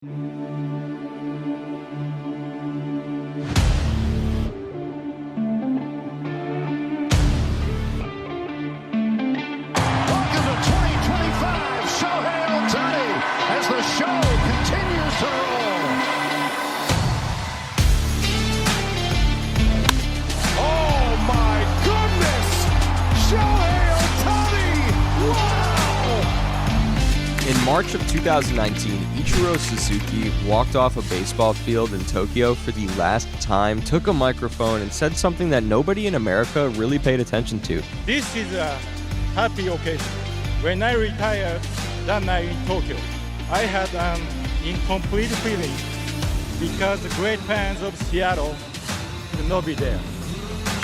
Shohei Ohtani as the show continues to roll. Oh my goodness! Shohei Ohtani! Wow! In March of 2019, Ichiro Suzuki walked off a baseball field in Tokyo for the last time, took a microphone, and said something that nobody in America really paid attention to. This is a happy occasion. When I retired that night in Tokyo, I had an incomplete feeling because the great fans of Seattle could not be there.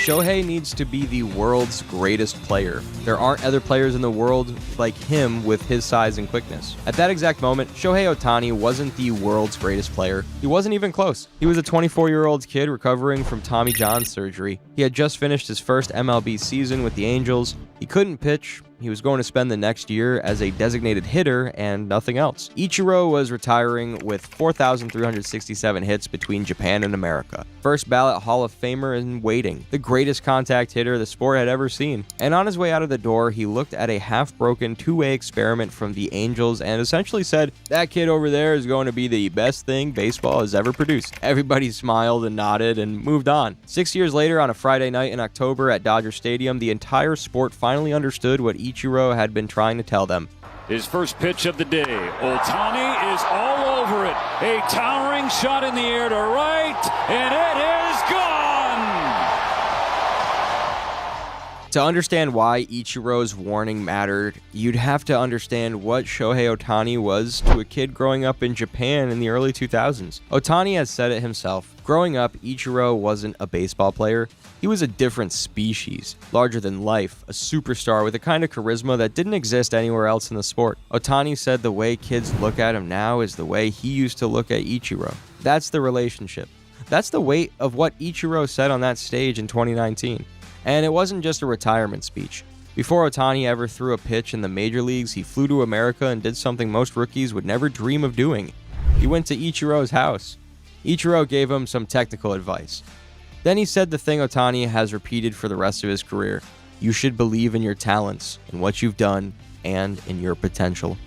Shohei needs to be the world's greatest player. There aren't other players in the world like him with his size and quickness. At that exact moment, Shohei Ohtani wasn't the world's greatest player. He wasn't even close. He was a 24-year-old kid recovering from Tommy John surgery. He had just finished his first MLB season with the Angels. He couldn't pitch. He was going to spend the next year as a designated hitter and nothing else. Ichiro was retiring with 4,367 hits between Japan and America. First ballot Hall of Famer in waiting. The greatest contact hitter the sport had ever seen. And on his way out of the door, he looked at a half-broken two-way experiment from the Angels and essentially said, "That kid over there is going to be the best thing baseball has ever produced." Everybody smiled and nodded and moved on. 6 years later, on a Friday night in October at Dodger Stadium, the entire sport finally understood what Ichiro had been trying to tell them. His first pitch of the day. Ohtani is all over it. A towering shot in the air to right, and it is gone! To understand why Ichiro's warning mattered, you'd have to understand what Shohei Ohtani was to a kid growing up in Japan in the early 2000s. Ohtani has said it himself. Growing up, Ichiro wasn't a baseball player. He was a different species, larger than life, a superstar with a kind of charisma that didn't exist anywhere else in the sport. Ohtani said the way kids look at him now is the way he used to look at Ichiro. That's the relationship. That's the weight of what Ichiro said on that stage in 2019. And it wasn't just a retirement speech. Before Ohtani ever threw a pitch in the major leagues, he flew to America and did something most rookies would never dream of doing. He went to Ichiro's house. Ichiro gave him some technical advice. Then he said the thing Ohtani has repeated for the rest of his career: you should believe in your talents, in what you've done, and in your potential.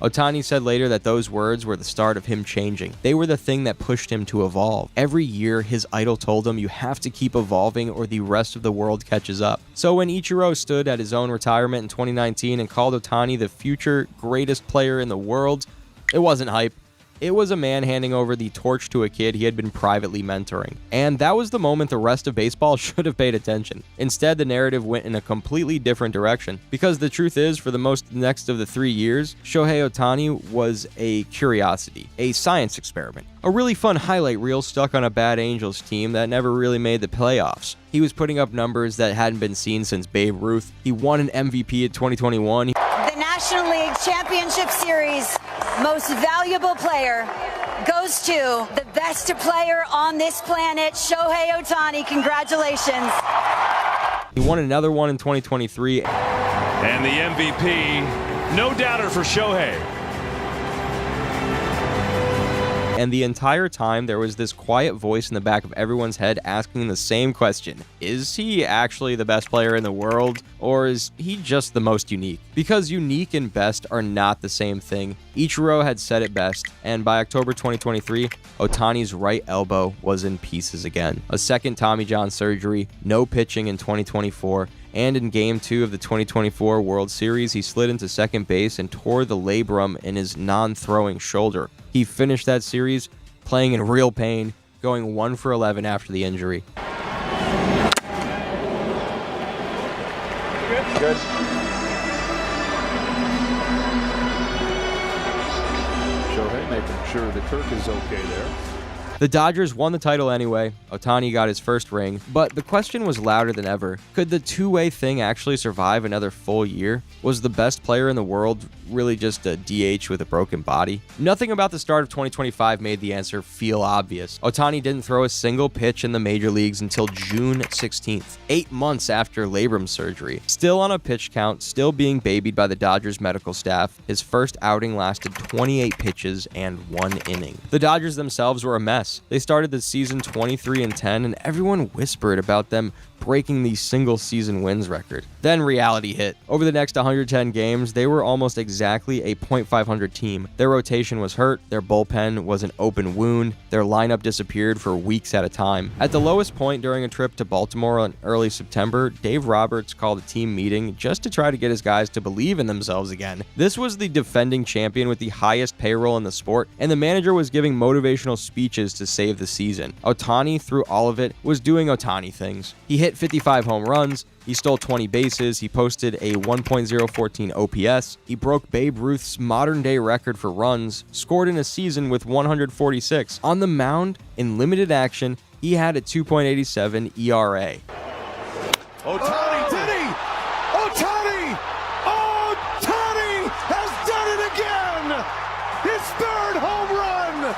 Ohtani said later that those words were the start of him changing. They were the thing that pushed him to evolve. Every year, his idol told him, you have to keep evolving or the rest of the world catches up. So when Ichiro stood at his own retirement in 2019 and called Ohtani the future greatest player in the world, it wasn't hype. It was a man handing over the torch to a kid he had been privately mentoring. And that was the moment the rest of baseball should have paid attention. Instead, the narrative went in a completely different direction. Because the truth is, for the next of the 3 years, Shohei Ohtani was a curiosity, a science experiment, a really fun highlight reel stuck on a bad Angels team that never really made the playoffs. He was putting up numbers that hadn't been seen since Babe Ruth. He won an MVP in 2021. The National League Championship Series most valuable player goes to the best player on this planet, Shohei Ohtani. Congratulations. He won another one in 2023. And the MVP, no doubter for Shohei. And the entire time, there was this quiet voice in the back of everyone's head asking the same question. Is he actually the best player in the world, or is he just the most unique? Because unique and best are not the same thing. Ichiro had said it best, and by October 2023, Ohtani's right elbow was in pieces again. A second Tommy John surgery, no pitching in 2024, and in Game 2 of the 2024 World Series, he slid into second base and tore the labrum in his non-throwing shoulder. He finished that series playing in real pain, going 1 for 11 after the injury. Good. Shohei making sure the Kirk is okay there. The Dodgers won the title anyway. Ohtani got his first ring, but the question was louder than ever. Could the two-way thing actually survive another full year? Was the best player in the world really just a DH with a broken body? Nothing about the start of 2025 made the answer feel obvious. Ohtani didn't throw a single pitch in the major leagues until June 16th, 8 months after labrum surgery. Still on a pitch count, still being babied by the Dodgers medical staff, his first outing lasted 28 pitches and 1 inning. The Dodgers themselves were a mess. They started the season 23-10, and everyone whispered about them breaking the single-season wins record. Then reality hit. Over the next 110 games, they were almost exactly a .500 team. Their rotation was hurt, their bullpen was an open wound, their lineup disappeared for weeks at a time. At the lowest point during a trip to Baltimore in early September, Dave Roberts called a team meeting just to try to get his guys to believe in themselves again. This was the defending champion with the highest payroll in the sport, and the manager was giving motivational speeches to save the season. Ohtani, through all of it, was doing Ohtani things. He hit 55 home runs, he stole 20 bases, he posted a 1.014 OPS, he broke Babe Ruth's modern-day record for runs, scored in a season with 146. On the mound, in limited action, he had a 2.87 ERA. Ohtani, did he? Ohtani! Ohtani has done it again! His third home run!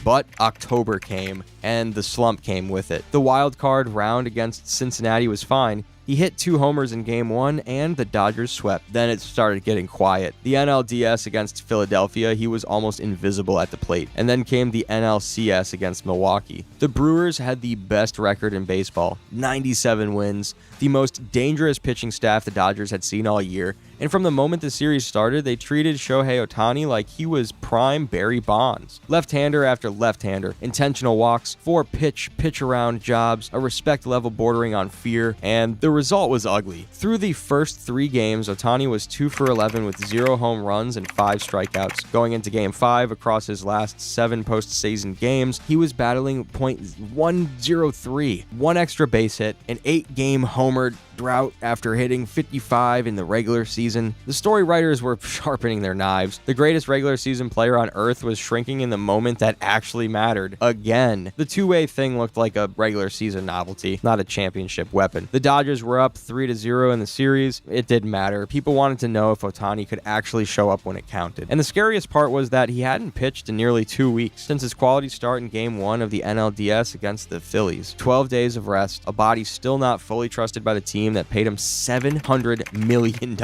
But October came, and the slump came with it. The wild card round against Cincinnati was fine. He hit 2 homers in Game 1, and the Dodgers swept. Then it started getting quiet. The NLDS against Philadelphia, he was almost invisible at the plate. And then came the NLCS against Milwaukee. The Brewers had the best record in baseball, 97 wins, the most dangerous pitching staff the Dodgers had seen all year. And from the moment the series started, they treated Shohei Ohtani like he was prime Barry Bonds. Left-hander after left-hander, intentional walks, 4 pitch-around jobs, a respect level bordering on fear, and the result was ugly. Through the first 3 games, Ohtani was 2 for 11 with 0 home runs and 5 strikeouts. Going into Game 5, across his last 7 postseason games, he was battling .103, 1 extra base hit, an 8-game homer drought after hitting 55 in the regular season. The story writers were sharpening their knives. The greatest regular season player on earth was shrinking in the moment that actually mattered. Again, the two-way thing looked like a regular season novelty, not a championship weapon. The Dodgers were up 3-0 in the series. It didn't matter. People wanted to know if Ohtani could actually show up when it counted. And the scariest part was that he hadn't pitched in nearly 2 weeks since his quality start in Game 1 of the NLDS against the Phillies. 12 days of rest, a body still not fully trusted by the team that paid him $700 million.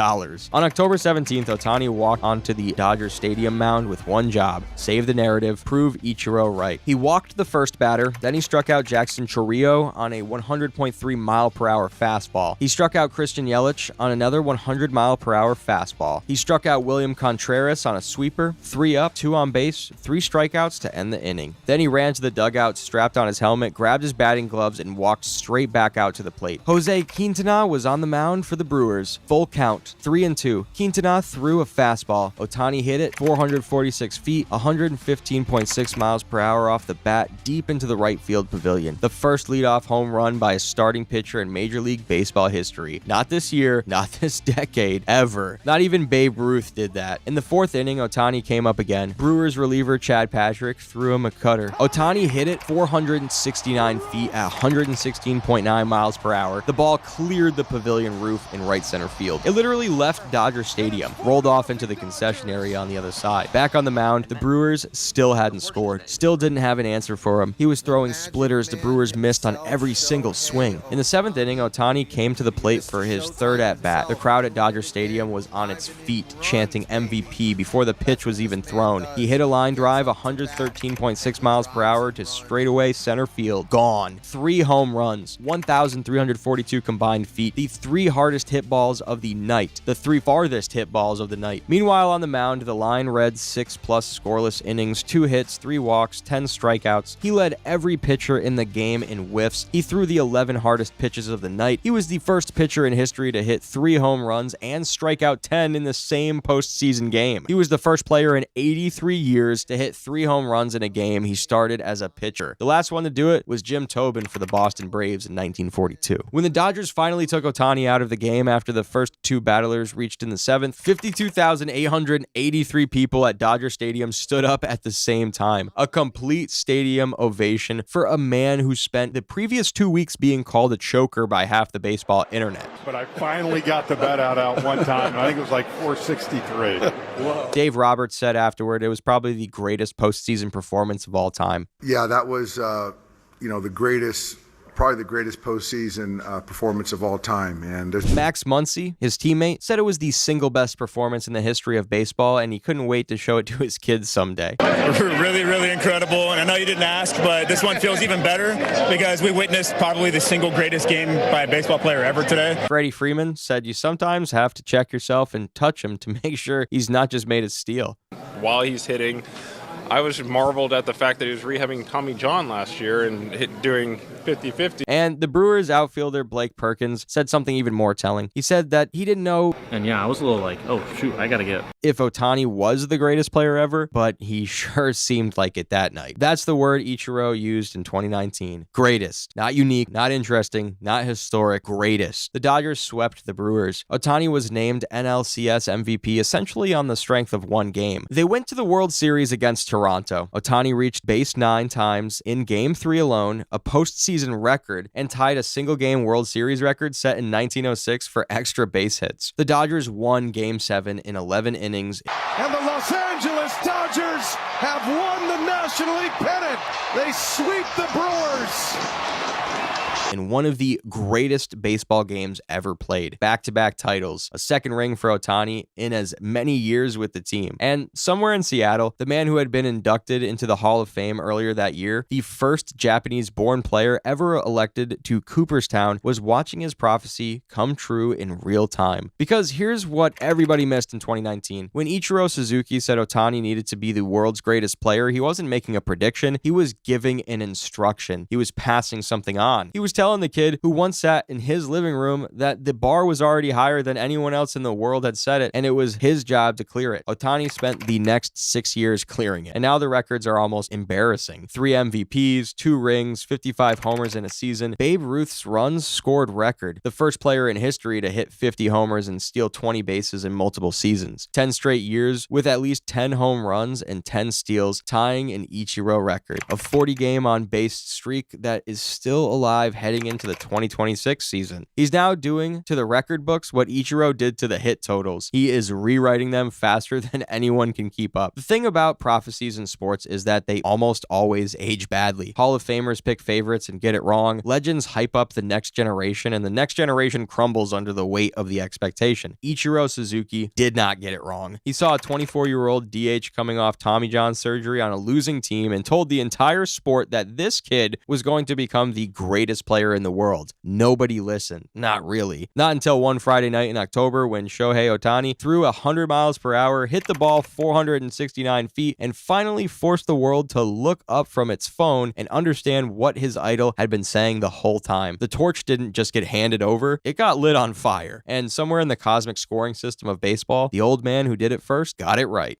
On October 17th, Ohtani walked onto the Dodger Stadium mound with one job: save the narrative, prove Ichiro right. He walked the first batter, then he struck out Jackson Chourio on a 100.3 mile-per-hour fastball. He struck out Christian Yelich on another 100 mile-per-hour fastball. He struck out William Contreras on a sweeper, 3 up, 2 on base, 3 strikeouts to end the inning. Then he ran to the dugout, strapped on his helmet, grabbed his batting gloves, and walked straight back out to the plate. Jose Quintana was on the mound for the Brewers. Full count, 3-2. Quintana threw a fastball. Ohtani hit it 446 feet, 115.6 miles per hour off the bat, deep into the right field pavilion. The first leadoff home run by a starting pitcher in Major League Baseball history. Not this year, not this decade, ever. Not even Babe Ruth did that. In the 4th inning, Ohtani came up again. Brewers reliever Chad Patrick threw him a cutter. Ohtani hit it 469 feet at 116.9 miles per hour. The ball cleared the pavilion roof in right center field. It literally left Dodger Stadium, rolled off into the concession area on the other side. Back on the mound, the Brewers still hadn't scored, still didn't have an answer for him. He was throwing splitters the Brewers missed on every single swing. In the 7th inning, Ohtani came to the plate for his 3rd at-bat. The crowd at Dodger Stadium was on its feet, chanting MVP before the pitch was even thrown. He hit a line drive 113.6 miles per hour to straightaway center field. Gone. 3 home runs, 1,342 combined feet, the 3 hardest hit balls of the night, the 3 farthest hit balls of the night. Meanwhile, on the mound, the line read 6+ scoreless innings, 2 hits, 3 walks, 10 strikeouts. He led every pitcher in the game in whiffs. He threw the 11 hardest pitches of the night. He was the first pitcher in history to hit 3 home runs and strike out 10 in the same postseason game. He was the first player in 83 years to hit 3 home runs in a game he started as a pitcher. The last one to do it was Jim Tobin for the Boston Braves in 1942. When the Dodgers finally finally took Ohtani out of the game after the first two battlers reached in the seventh. 52,883 people at Dodger Stadium stood up at the same time. A complete stadium ovation for a man who spent the previous 2 weeks being called a choker by half the baseball internet. But I finally got the bat out one time, and I think it was like 463. Whoa. Dave Roberts said afterward it was probably the greatest postseason performance of all time. Yeah, that was, probably the greatest postseason performance of all time. And Max Muncy, his teammate, said it was the single best performance in the history of baseball, and he couldn't wait to show it to his kids someday. Really, really incredible. And I know you didn't ask, but this one feels even better because we witnessed probably the single greatest game by a baseball player ever today. Freddie Freeman said you sometimes have to check yourself and touch him to make sure he's not just made of steel. While he's hitting, I was marveled at the fact that he was rehabbing Tommy John last year and doing 50-50. And the Brewers outfielder Blake Perkins said something even more telling. He said that he didn't know, and yeah, I was a little like, oh shoot, I gotta get, if Ohtani was the greatest player ever, but he sure seemed like it that night. That's the word Ichiro used in 2019. Greatest. Not unique, not interesting, not historic. Greatest. The Dodgers swept the Brewers. Ohtani was named NLCS MVP essentially on the strength of one game. They went to the World Series against Toronto. Ohtani reached base 9 times in Game 3 alone, a postseason record, and tied a single-game World Series record set in 1906 for extra base hits. The Dodgers won Game 7 in 11 innings. And the Los Angeles Dodgers have won the National League pennant. They sweep the Brewers. In one of the greatest baseball games ever played. Back-to-back titles, a second ring for Ohtani in as many years with the team. And somewhere in Seattle, the man who had been inducted into the Hall of Fame earlier that year, the first Japanese-born player ever elected to Cooperstown, was watching his prophecy come true in real time. Because here's what everybody missed in 2019. When Ichiro Suzuki said Ohtani needed to be the world's greatest player, he wasn't making a prediction, he was giving an instruction. He was passing something on. He was telling the kid who once sat in his living room that the bar was already higher than anyone else in the world had set it, and it was his job to clear it. Ohtani spent the next 6 years clearing it, and now the records are almost embarrassing. 3 MVPs, 2 rings, 55 homers in a season. Babe Ruth's runs scored record, the first player in history to hit 50 homers and steal 20 bases in multiple seasons. 10 straight years with at least 10 home runs and 10 steals, tying an Ichiro record. A 40-game on-base streak that is still alive heading into the 2026 season. He's now doing to the record books what Ichiro did to the hit totals. He is rewriting them faster than anyone can keep up. The thing about prophecies in sports is that they almost always age badly. Hall of Famers pick favorites and get it wrong. Legends hype up the next generation, and the next generation crumbles under the weight of the expectation. Ichiro Suzuki did not get it wrong. He saw a 24-year-old DH coming off Tommy John surgery on a losing team and told the entire sport that this kid was going to become the greatest player in the world. Nobody listened. Not really. Not until one Friday night in October when Shohei Ohtani threw 100 miles per hour, hit the ball 469 feet, and finally forced the world to look up from its phone and understand what his idol had been saying the whole time. The torch didn't just get handed over, it got lit on fire. And somewhere in the cosmic scoring system of baseball, the old man who did it first got it right.